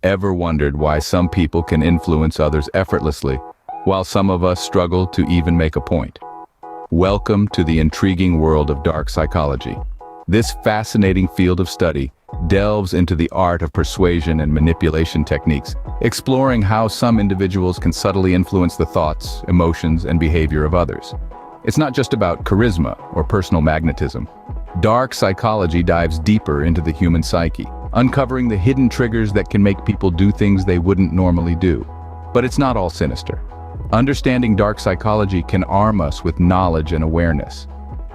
Ever wondered why some people can influence others effortlessly, while some of us struggle to even make a point? Welcome to the intriguing world of dark psychology. This fascinating field of study delves into the art of persuasion and manipulation techniques, exploring how some individuals can subtly influence the thoughts, emotions, and behavior of others. It's not just about charisma or personal magnetism. Dark psychology dives deeper into the human psyche, uncovering the hidden triggers that can make people do things they wouldn't normally do. But it's not all sinister. Understanding dark psychology can arm us with knowledge and awareness.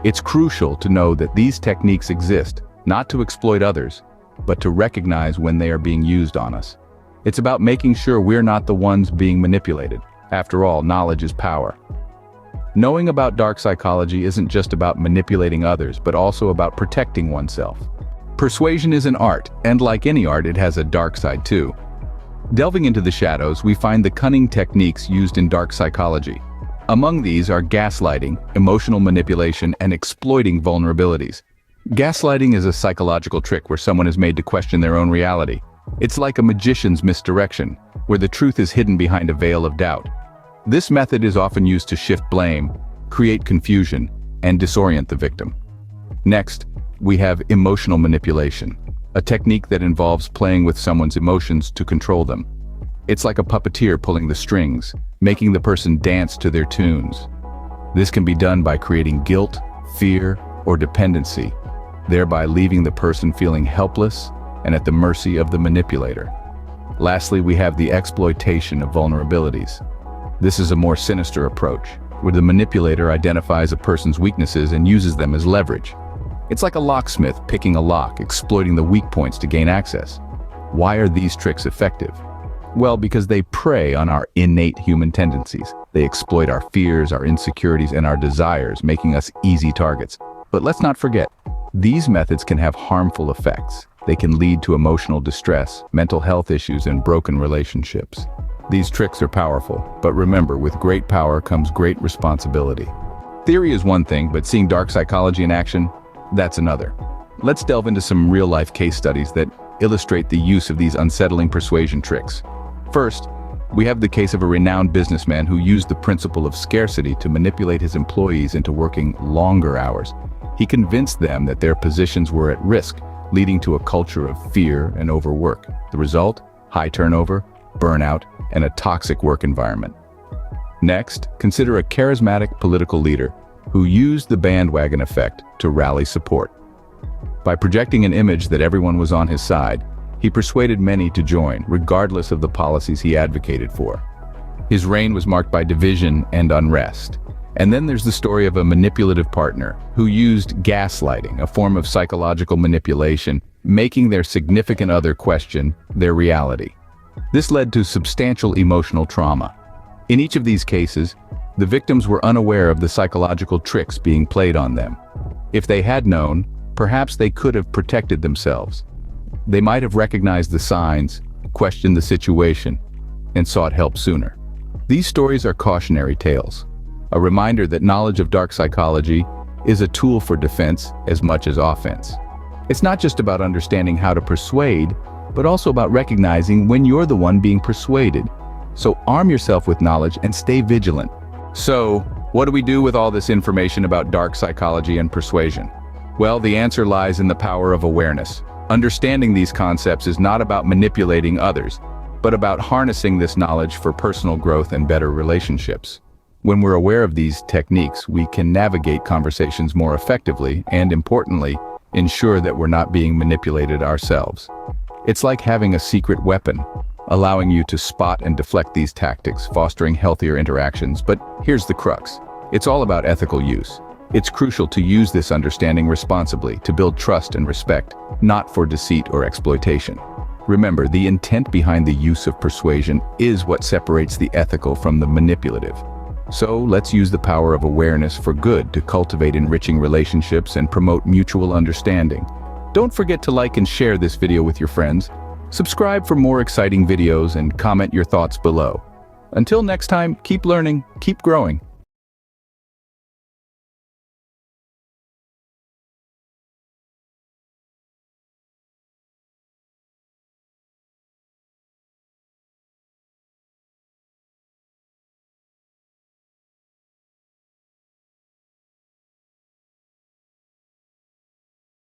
It's crucial to know that these techniques exist, not to exploit others, but to recognize when they are being used on us. It's about making sure we're not the ones being manipulated. After all, knowledge is power. Knowing about dark psychology isn't just about manipulating others, but also about protecting oneself. Persuasion is an art, and like any art, it has a dark side too. Delving into the shadows, we find the cunning techniques used in dark psychology. Among these are gaslighting, emotional manipulation, and exploiting vulnerabilities. Gaslighting is a psychological trick where someone is made to question their own reality. It's like a magician's misdirection, where the truth is hidden behind a veil of doubt. This method is often used to shift blame, create confusion, and disorient the victim. Next, we have emotional manipulation, a technique that involves playing with someone's emotions to control them. It's like a puppeteer pulling the strings, making the person dance to their tunes. This can be done by creating guilt, fear, or dependency, thereby leaving the person feeling helpless and at the mercy of the manipulator. Lastly, we have the exploitation of vulnerabilities. This is a more sinister approach, where the manipulator identifies a person's weaknesses and uses them as leverage. It's like a locksmith picking a lock, exploiting the weak points to gain access. Why are these tricks effective? Well, because they prey on our innate human tendencies. They exploit our fears, our insecurities, and our desires, making us easy targets. But let's not forget, these methods can have harmful effects. They can lead to emotional distress, mental health issues, and broken relationships. These tricks are powerful, but remember, with great power comes great responsibility. Theory is one thing, but seeing dark psychology in action, that's another. Let's delve into some real-life case studies that illustrate the use of these unsettling persuasion tricks. First, we have the case of a renowned businessman who used the principle of scarcity to manipulate his employees into working longer hours. He convinced them that their positions were at risk, leading to a culture of fear and overwork. The result? High turnover, burnout, and a toxic work environment. Next, consider a charismatic political leader who used the bandwagon effect to rally support. By projecting an image that everyone was on his side, he persuaded many to join, regardless of the policies he advocated for. His reign was marked by division and unrest. And then there's the story of a manipulative partner who used gaslighting, a form of psychological manipulation, making their significant other question their reality. This led to substantial emotional trauma. In each of these cases, the victims were unaware of the psychological tricks being played on them. If they had known, perhaps they could have protected themselves. They might have recognized the signs, questioned the situation, and sought help sooner. These stories are cautionary tales, a reminder that knowledge of dark psychology is a tool for defense as much as offense. It's not just about understanding how to persuade, but also about recognizing when you're the one being persuaded. So arm yourself with knowledge and stay vigilant. So, what do we do with all this information about dark psychology and persuasion? Well, the answer lies in the power of awareness. Understanding these concepts is not about manipulating others, but about harnessing this knowledge for personal growth and better relationships. When we're aware of these techniques, we can navigate conversations more effectively and, importantly, ensure that we're not being manipulated ourselves. It's like having a secret weapon, allowing you to spot and deflect these tactics, fostering healthier interactions. But here's the crux. It's all about ethical use. It's crucial to use this understanding responsibly, to build trust and respect, not for deceit or exploitation. Remember, the intent behind the use of persuasion is what separates the ethical from the manipulative. So let's use the power of awareness for good to cultivate enriching relationships and promote mutual understanding. Don't forget to like and share this video with your friends. Subscribe for more exciting videos and comment your thoughts below. Until next time, keep learning, keep growing.